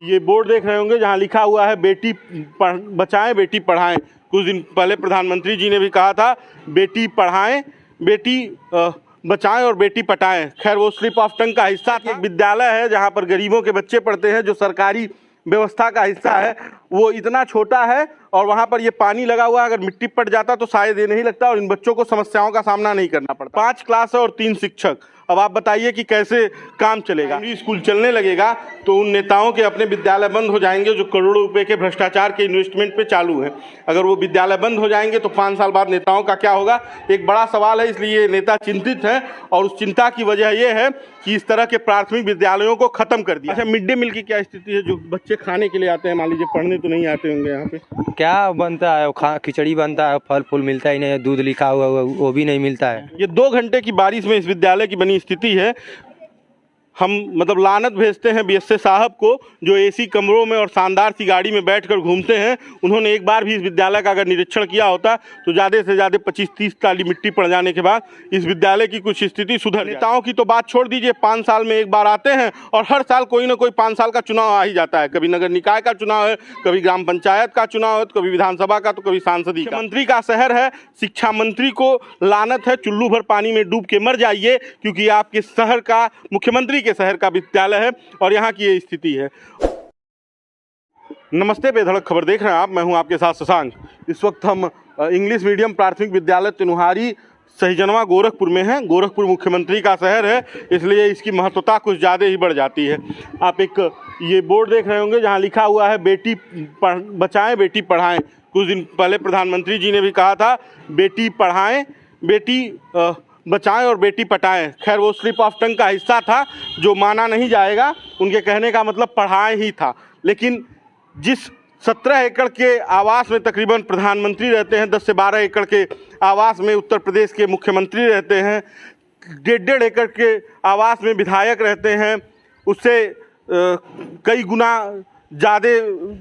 ये बोर्ड देख रहे होंगे जहाँ लिखा हुआ है बेटी बचाएं बेटी पढ़ाएं। कुछ दिन पहले प्रधानमंत्री जी ने भी कहा था बेटी पढ़ाएं बेटी बचाएं और बेटी पटाएं। खैर वो स्लिप ऑफ टंग का हिस्सा था। एक विद्यालय है जहाँ पर गरीबों के बच्चे पढ़ते हैं, जो सरकारी व्यवस्था का हिस्सा है। वो इतना छोटा है और वहाँ पर ये पानी लगा हुआ है, अगर मिट्टी पड़ जाता तो शायद ये नहीं लगता और इन बच्चों को समस्याओं का सामना नहीं करना पड़ता। 5 क्लास है और 3 शिक्षक। अब आप बताइए कि कैसे काम चलेगा। स्कूल चलने लगेगा तो उन नेताओं के अपने विद्यालय बंद हो जाएंगे जो करोड़ों रुपए के भ्रष्टाचार के इन्वेस्टमेंट पे चालू हैं। अगर वो विद्यालय बंद हो जाएंगे तो 5 साल बाद नेताओं का क्या होगा, एक बड़ा सवाल है। इसलिए नेता चिंतित हैं और उस चिंता की वजह यह है कि इस तरह के प्राथमिक विद्यालयों को खत्म कर दिया। अच्छा, मिड डे मील की क्या स्थिति है? जो बच्चे खाने के लिए आते हैं, मान लीजिए पढ़ने तो नहीं आते होंगे, यहाँ पे क्या बनता है? खिचड़ी बनता है, फल फूल मिलता ही नहीं है, दूध लिखा हुआ वो भी नहीं मिलता है। ये 2 घंटे की बारिश में इस विद्यालय की बनी स्थिति है। हम मतलब लानत भेजते हैं बीएसए साहब को, जो एसी कमरों में और शानदार सी गाड़ी में बैठकर घूमते हैं। उन्होंने एक बार भी इस विद्यालय का अगर निरीक्षण किया होता तो ज़्यादा से ज़्यादा 25-30 ताली मिट्टी पड़ जाने के बाद इस विद्यालय की कुछ स्थिति सुधर। नेताओं की तो बात छोड़ दीजिए, 5 साल में एक बार आते हैं और हर साल कोई ना कोई 5 साल का चुनाव आ ही जाता है। कभी नगर निकाय का चुनाव है, कभी ग्राम पंचायत का चुनाव है, तो कभी विधानसभा का, तो कभी सांसदी का। मंत्री का शहर है, शिक्षा मंत्री को लानत है, चुल्लू भर पानी में डूब के मर जाइए, क्योंकि आपके शहर का, मुख्यमंत्री के शहर का विद्यालय है और यहाँ की ये स्थिति है। नमस्ते, बेधड़क खबर देख रहे हैं आप, मैं हूँ आपके साथ शशांक। इस वक्त हम इंग्लिश मीडियम प्राथमिक विद्यालय तेनुहारी सहीजनवा गोरखपुर में हैं। गोरखपुर मुख्यमंत्री का शहर है, इसलिए इसकी महत्वता कुछ ज़्यादा ही बढ़ जाती है। आप एक ये बोर्ड देख रहे होंगे जहाँ लिखा हुआ है बेटी बचाएं बेटी पढ़ाएं। कुछ दिन पहले प्रधानमंत्री जी ने भी कहा था बेटी पढ़ाएं बेटी बचाएं और बेटी पटाएं। खैर वो स्लिप ऑफ टंग का हिस्सा था जो माना नहीं जाएगा। उनके कहने का मतलब पढ़ाएं ही था। लेकिन जिस 17 एकड़ के आवास में तकरीबन प्रधानमंत्री रहते हैं, 10 से 12 एकड़ के आवास में उत्तर प्रदेश के मुख्यमंत्री रहते हैं, 1.5 एकड़ के आवास में विधायक रहते हैं, उससे कई गुना ज़्यादा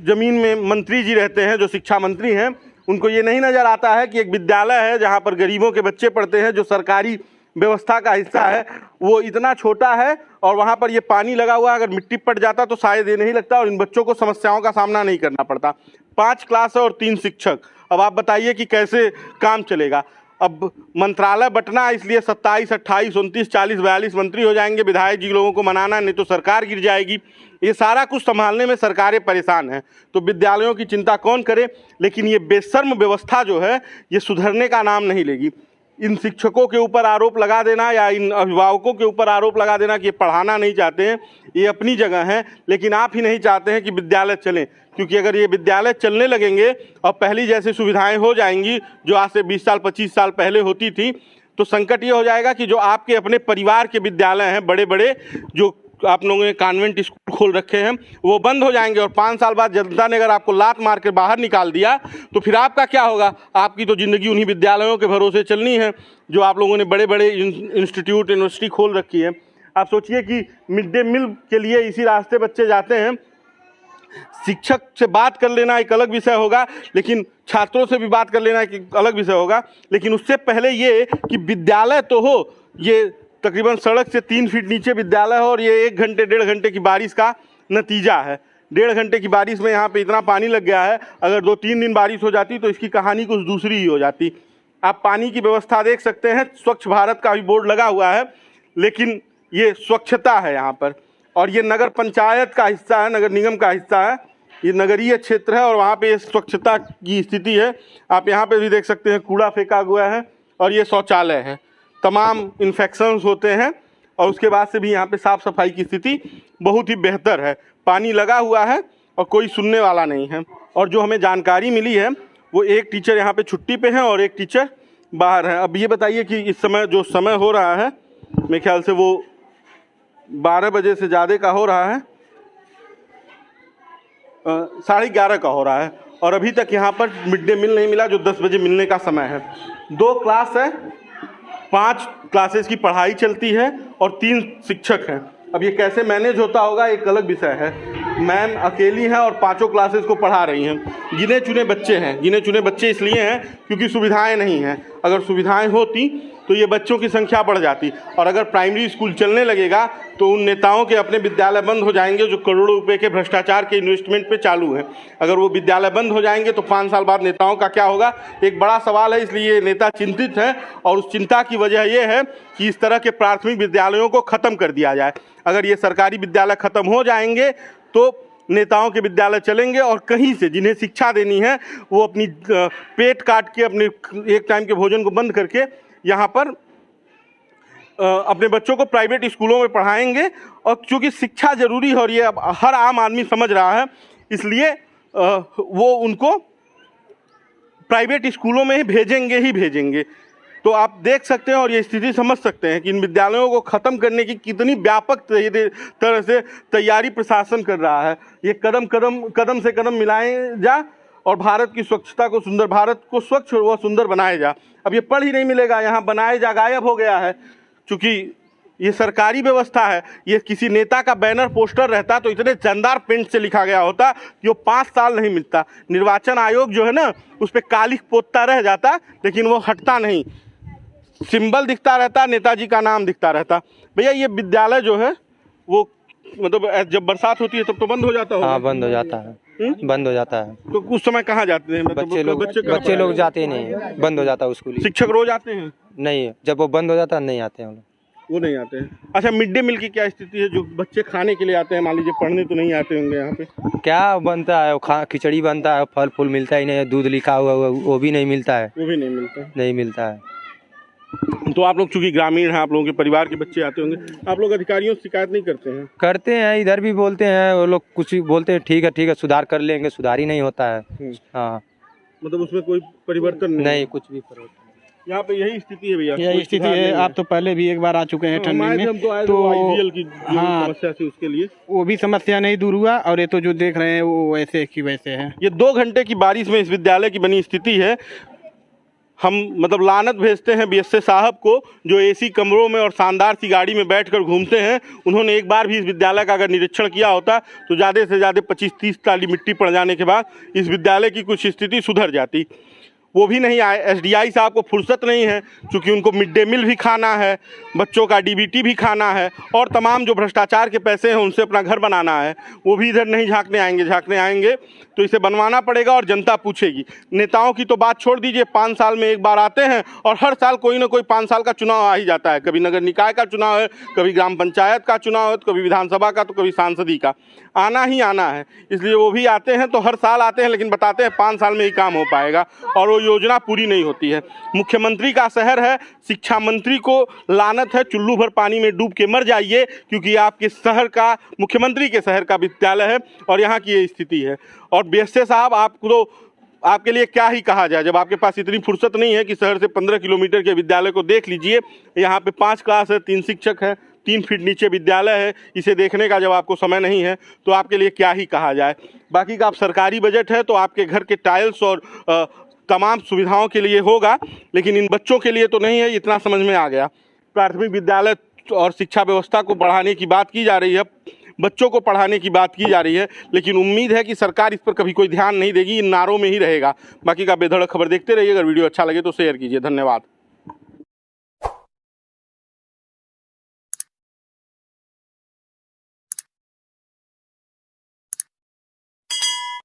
ज़मीन में मंत्री जी रहते हैं जो शिक्षा मंत्री हैं। उनको ये नहीं नज़र आता है कि एक विद्यालय है जहाँ पर गरीबों के बच्चे पढ़ते हैं, जो सरकारी व्यवस्था का हिस्सा है। वो इतना छोटा है और वहाँ पर ये पानी लगा हुआ है, अगर मिट्टी पड़ जाता तो शायद ये नहीं लगता और इन बच्चों को समस्याओं का सामना नहीं करना पड़ता। 5 क्लास है और 3 शिक्षक। अब आप बताइए कि कैसे काम चलेगा। अब मंत्रालय बंटना, इसलिए 27, 28, 29, 40, 42 मंत्री हो जाएंगे। विधायक जी लोगों को मनाना, नहीं तो सरकार गिर जाएगी। ये सारा कुछ संभालने में सरकारें परेशान हैं, तो विद्यालयों की चिंता कौन करे। लेकिन ये बेशर्म व्यवस्था जो है ये सुधरने का नाम नहीं लेगी। इन शिक्षकों के ऊपर आरोप लगा देना या इन अभिभावकों के ऊपर आरोप लगा देना कि ये पढ़ाना नहीं चाहते हैं, ये अपनी जगह है। लेकिन आप ही नहीं चाहते हैं कि विद्यालय चलें, क्योंकि अगर ये विद्यालय चलने लगेंगे और पहली जैसी सुविधाएं हो जाएंगी जो आज से 20 साल 25 साल पहले होती थी, तो संकट ये हो जाएगा कि जो आपके अपने परिवार के विद्यालय हैं, बड़े बड़े जो आप लोगों ने कॉन्वेंट स्कूल खोल रखे हैं, वो बंद हो जाएंगे। और 5 साल बाद जनता ने अगर आपको लात मार के बाहर निकाल दिया तो फिर आपका क्या होगा? आपकी तो ज़िंदगी उन्हीं विद्यालयों के भरोसे चलनी है जो आप लोगों ने बड़े बड़े इंस्टीट्यूट यूनिवर्सिटी खोल रखी है। आप सोचिए कि मिड डे मील के लिए इसी रास्ते बच्चे जाते हैं। शिक्षक से बात कर लेना एक अलग विषय होगा, लेकिन छात्रों से भी बात कर लेना एक अलग विषय होगा। लेकिन उससे पहले ये कि विद्यालय तो हो, ये तकरीबन सड़क से 3 फीट नीचे विद्यालय हो और ये 1 घंटे 1.5 घंटे की बारिश का नतीजा है। 1.5 घंटे की बारिश में यहाँ पे इतना पानी लग गया है। अगर 2-3 दिन बारिश हो जाती तो इसकी कहानी कुछ दूसरी ही हो जाती। आप पानी की व्यवस्था देख सकते हैं, स्वच्छ भारत का भी बोर्ड लगा हुआ है, लेकिन ये स्वच्छता है यहाँ पर। और ये नगर पंचायत का हिस्सा है, नगर निगम का हिस्सा है, ये नगरीय क्षेत्र है और वहाँ पे स्वच्छता की स्थिति है। आप यहाँ पे भी देख सकते हैं कूड़ा फेंका हुआ है और ये शौचालय है। तमाम इन्फेक्शंस होते हैं और उसके बाद से भी यहाँ पे साफ़ सफाई की स्थिति बहुत ही बेहतर है। पानी लगा हुआ है और कोई सुनने वाला नहीं है। और जो हमें जानकारी मिली है वो एक टीचर यहाँ पे छुट्टी पे हैं और एक टीचर बाहर है। अब ये बताइए कि इस समय जो समय हो रहा है, मेरे ख्याल से वो 12 बजे से ज़्यादा का हो रहा है, 11:30 का हो रहा है और अभी तक यहाँ पर मिड डे मील नहीं मिला जो 10 बजे मिलने का समय है। 2 क्लास है, 5 क्लासेस की पढ़ाई चलती है और 3 शिक्षक हैं। अब ये कैसे मैनेज होता होगा एक अलग विषय है। मैम अकेली हैं और पांचों क्लासेस को पढ़ा रही हैं। गिने चुने बच्चे हैं, गिने चुने बच्चे इसलिए हैं क्योंकि सुविधाएं नहीं हैं। अगर सुविधाएं होती तो ये बच्चों की संख्या बढ़ जाती, और अगर प्राइमरी स्कूल चलने लगेगा तो उन नेताओं के अपने विद्यालय बंद हो जाएंगे जो करोड़ों रुपए के भ्रष्टाचार के इन्वेस्टमेंट पे चालू हैं। अगर वो विद्यालय बंद हो जाएंगे तो 5 साल बाद नेताओं का क्या होगा, एक बड़ा सवाल है। इसलिए नेता चिंतित हैं और उस चिंता की वजह ये है कि इस तरह के प्राथमिक विद्यालयों को ख़त्म कर दिया जाए। अगर ये सरकारी विद्यालय ख़त्म हो जाएंगे तो नेताओं के विद्यालय चलेंगे और कहीं से जिन्हें शिक्षा देनी है वो अपनी पेट काट के अपने एक टाइम के भोजन को बंद करके यहाँ पर अपने बच्चों को प्राइवेट स्कूलों में पढ़ाएंगे। और चूँकि शिक्षा ज़रूरी है और ये अब हर आम आदमी समझ रहा है, इसलिए वो उनको प्राइवेट स्कूलों में ही भेजेंगे। तो आप देख सकते हैं और ये स्थिति समझ सकते हैं कि इन विद्यालयों को ख़त्म करने की कितनी व्यापक तरह से तैयारी प्रशासन कर रहा है। ये कदम से कदम मिलाए जा और भारत की स्वच्छता को, सुंदर भारत को स्वच्छ व सुंदर बनाए जा। अब ये पढ़ ही नहीं मिलेगा, यहाँ बनाए जा गायब हो गया है। चूँकि ये सरकारी व्यवस्था है, ये किसी नेता का बैनर पोस्टर रहता तो इतने जानदार पेंट से लिखा गया होता कि वो 5 साल नहीं मिलता। निर्वाचन आयोग जो है ना, उस पर कालिख पोतता रह जाता, लेकिन वो हटता नहीं, सिंबल दिखता रहता, नेताजी का नाम दिखता रहता। भैया ये विद्यालय जो है वो मतलब जब बरसात होती है तब तो बंद हो जाता होगा? हाँ, बंद हो जाता है। बंद हो जाता है। तो उस समय कहाँ जाते हैं? बच्चे लोग जाते नहीं, बंद हो जाता है स्कूल। शिक्षक रोज आते हैं? नहीं, जब वो बंद हो जाता है नहीं आते हैं वो नहीं आते हैं। अच्छा, मिड डे मील की क्या स्थिति है? जो बच्चे खाने के लिए आते हैं, मान लीजिए पढ़ने तो नहीं आते होंगे यहाँ पे, क्या बनता है? खिचड़ी बनता है, फल फूल मिलता ही नहीं, दूध लिखा हुआ वो भी नहीं मिलता है। वो भी नहीं मिलता है। तो आप लोग चूंकि ग्रामीण हैं, आप लोगों के परिवार के बच्चे आते होंगे, आप लोग अधिकारियों से शिकायत नहीं करते हैं? करते हैं, इधर भी बोलते हैं, वो लोग कुछ बोलते हैं ठीक है सुधार कर लेंगे, सुधार ही नहीं होता है। हाँ, मतलब उसमें कोई परिवर्तन नहीं, कुछ भी परिवर्तन। यहाँ पे यही स्थिति है भैया, यही स्थिति है। आप तो पहले भी एक बार आ चुके हैं ठंडी में, तो आईपीएल की हाँ, समस्या थी, उसके लिए वो भी समस्या नहीं दूर हुआ, और ये तो जो देख रहे हैं वो वैसे की वैसे है। ये 2 घंटे की बारिश में इस विद्यालय की बनी स्थिति है। हम मतलब लानत भेजते हैं बीएसए साहब को, जो एसी कमरों में और शानदार सी गाड़ी में बैठकर घूमते हैं। उन्होंने एक बार भी इस विद्यालय का अगर निरीक्षण किया होता तो ज़्यादा से ज़्यादा 25-30 टाली मिट्टी पड़ जाने के बाद इस विद्यालय की कुछ स्थिति सुधर जाती। वो भी नहीं आए। एसडीआई साहब को फुर्सत नहीं है, क्योंकि उनको मिड डे मील भी खाना है, बच्चों का डीबीटी भी खाना है, और तमाम जो भ्रष्टाचार के पैसे हैं उनसे अपना घर बनाना है। वो भी इधर नहीं झांकने आएंगे तो इसे बनवाना पड़ेगा और जनता पूछेगी। नेताओं की तो बात छोड़ दीजिए, 5 साल में एक बार आते हैं और हर साल कोई ना कोई 5 साल का चुनाव आ ही जाता है। कभी नगर निकाय का चुनाव है, कभी ग्राम पंचायत का चुनाव है, तो कभी विधानसभा का, तो कभी सांसदी का। आना ही आना है, इसलिए वो भी आते हैं तो हर साल आते हैं, लेकिन बताते हैं 5 साल में ही काम हो पाएगा और वो योजना पूरी नहीं होती है। मुख्यमंत्री का शहर है, शिक्षा मंत्री को लानत है, चुल्लू भर पानी में डूब के मर जाइए, क्योंकि आपके शहर का, मुख्यमंत्री के शहर का विद्यालय है और यहाँ की ये स्थिति है। और बीएसए साहब, आपके लिए क्या ही कहा जाए, जब आपके पास इतनी फुर्सत नहीं है कि शहर से 15 किलोमीटर के विद्यालय को देख लीजिए। यहाँ पे 5 क्लास है, 3 शिक्षक हैं, 3 फीट नीचे विद्यालय है। इसे देखने का जब आपको समय नहीं है तो आपके लिए क्या ही कहा जाए। बाकी का आप सरकारी बजट है तो आपके घर के टाइल्स और तमाम सुविधाओं के लिए होगा, लेकिन इन बच्चों के लिए तो नहीं है। इतना समझ में आ गया। प्राथमिक विद्यालय और शिक्षा व्यवस्था को बढ़ाने की बात की जा रही है, बच्चों को पढ़ाने की बात की जा रही है, लेकिन उम्मीद है कि सरकार इस पर कभी कोई ध्यान नहीं देगी, इन नारों में ही रहेगा। बाकी का बेधड़क खबर देखते रहिए। अगर वीडियो अच्छा लगे तो शेयर कीजिए। धन्यवाद।